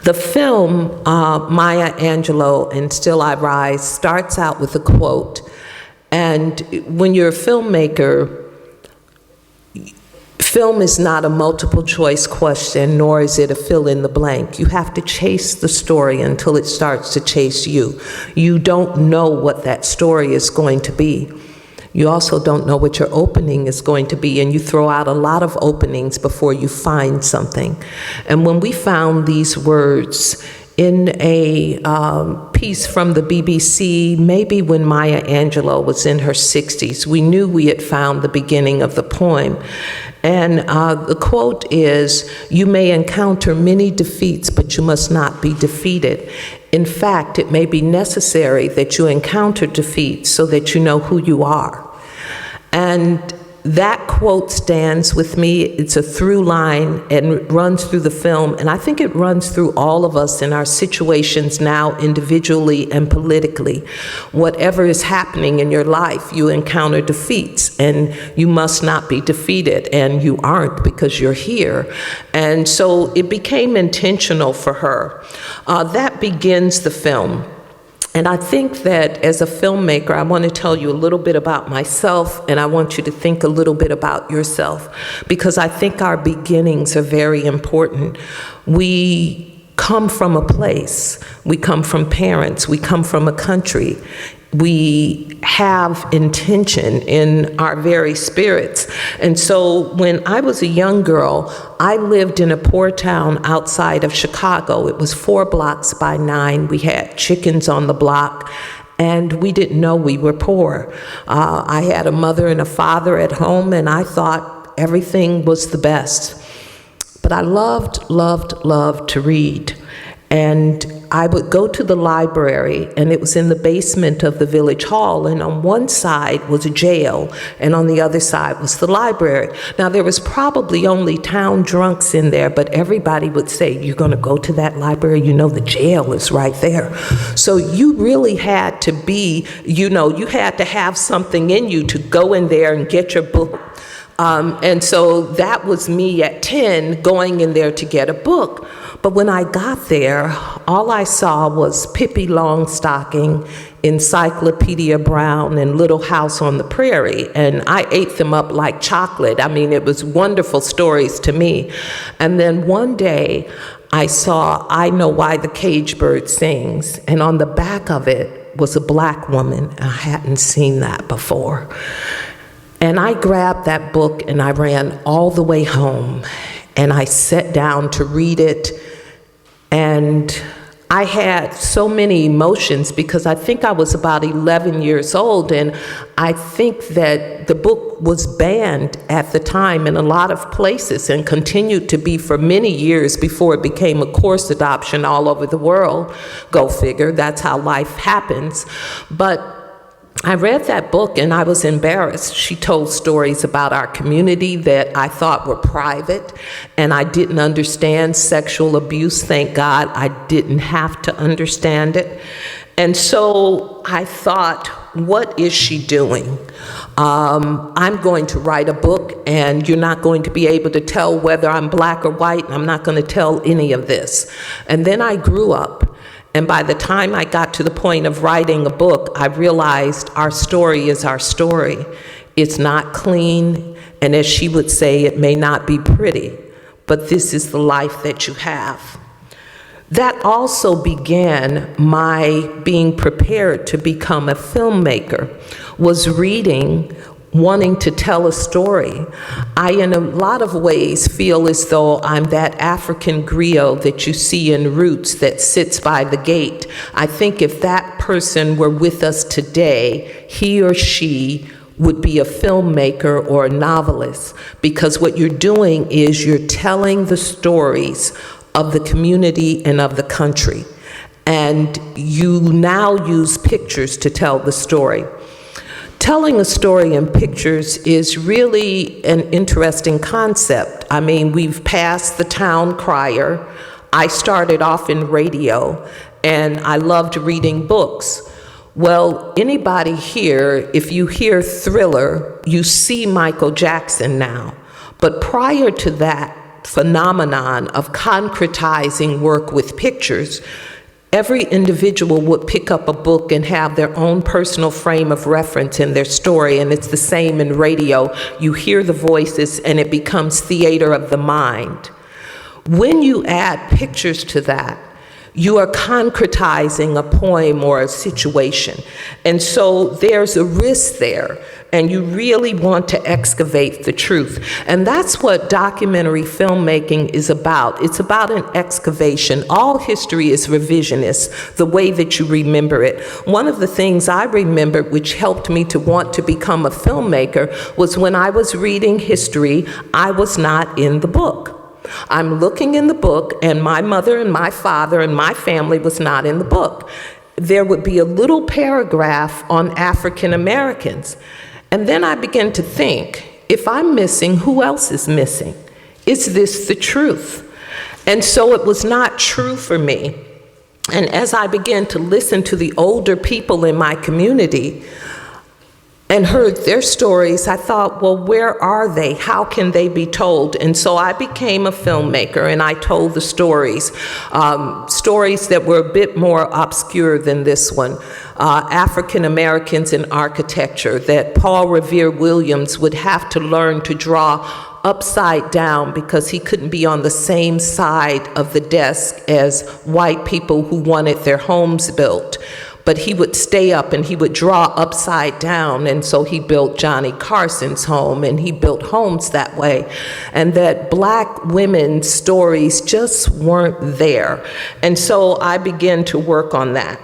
The film, Maya Angelou and Still I Rise, starts out with a quote. And when you're a filmmaker, film is not a multiple choice question, nor is it a fill in the blank. You have to chase the story until it starts to chase you. You don't know what that story is going to be. You also don't know what your opening is going to be, and you throw out a lot of openings before you find something. And when we found these words in a piece from the BBC, maybe when Maya Angelou was in her 60s, we knew we had found the beginning of the poem. And the quote is, "You may encounter many defeats, but you must not be defeated. In fact, it may be necessary that you encounter defeat so that you know who you are." And that quote stands with me. It's a through line and runs through the film, and I think it runs through all of us in our situations now, individually and politically. Whatever is happening in your life, you encounter defeats, and you must not be defeated, and you aren't because you're here. And so it became intentional for her. That begins the film. And I think that as a filmmaker, I want to tell you a little bit about myself, and I want you to think a little bit about yourself, because I think our beginnings are very important. We come from a place, we come from parents, we come from a country. We have intention in our very spirits. And so when I was a young girl, I lived in a poor town outside of Chicago. It was 4 blocks by 9. We had chickens on the block, and we didn't know we were poor. I had a mother and a father at home, and I thought everything was the best. But I loved to read. And I would go to the library, and it was in the basement of the village hall, and on one side was a jail, and on the other side was the library. Now, there was probably only town drunks in there, but everybody would say, "You're gonna go to that library? You know the jail is right there." So you really had to be, you had to have something in you to go in there and get your book. And so that was me at 10 going in there to get a book. But when I got there, all I saw was Pippi Longstocking, Encyclopedia Brown, and Little House on the Prairie. And I ate them up like chocolate. I mean, it was wonderful stories to me. And then one day I saw I Know Why the Cage Bird Sings. And on the back of it was a black woman. I hadn't seen that before. And I grabbed that book and I ran all the way home, and I sat down to read it, and I had so many emotions because I think I was about 11 years old, and I think that the book was banned at the time in a lot of places and continued to be for many years before it became a course adoption all over the world. Go figure, that's how life happens. But I read that book and I was embarrassed. She told stories about our community that I thought were private, and I didn't understand sexual abuse. Thank God I didn't have to understand it. And so I thought, what is she doing? I'm going to write a book, and you're not going to be able to tell whether I'm black or white, and I'm not going to tell any of this. And then I grew up. And by the time I got to the point of writing a book, I realized our story is our story. It's not clean, and as she would say, it may not be pretty, but this is the life that you have. That also began my being prepared to become a filmmaker, was reading, wanting to tell a story. I, in a lot of ways, feel as though I'm that African griot that you see in Roots that sits by the gate. I think if that person were with us today, he or she would be a filmmaker or a novelist, because what you're doing is you're telling the stories of the community and of the country. And you now use pictures to tell the story. Telling a story in pictures is really an interesting concept. I mean, we've passed the town crier. I started off in radio, and I loved reading books. Well, anybody here, if you hear Thriller, you see Michael Jackson now. But prior to that, phenomenon of concretizing work with pictures, every individual would pick up a book and have their own personal frame of reference in their story, and it's the same in radio. You hear the voices and it becomes theater of the mind. When you add pictures to that, you are concretizing a poem or a situation. And so there's a risk there, and you really want to excavate the truth. And that's what documentary filmmaking is about. It's about an excavation. All history is revisionist, the way that you remember it. One of the things I remembered which helped me to want to become a filmmaker was when I was reading history, I was not in the book. I'm looking in the book, and my mother and my father and my family was not in the book. There would be a little paragraph on African Americans. And then I began to think, if I'm missing, who else is missing? Is this the truth? And so it was not true for me. And as I began to listen to the older people in my community and heard their stories, I thought, well, where are they? How can they be told? And so I became a filmmaker, and I told the stories, stories that were a bit more obscure than this one. African Americans in architecture, that Paul Revere Williams would have to learn to draw upside down because he couldn't be on the same side of the desk as white people who wanted their homes built. But he would stay up and he would draw upside down, and so he built Johnny Carson's home, and he built homes that way. And that Black women's stories just weren't there. And so I began to work on that.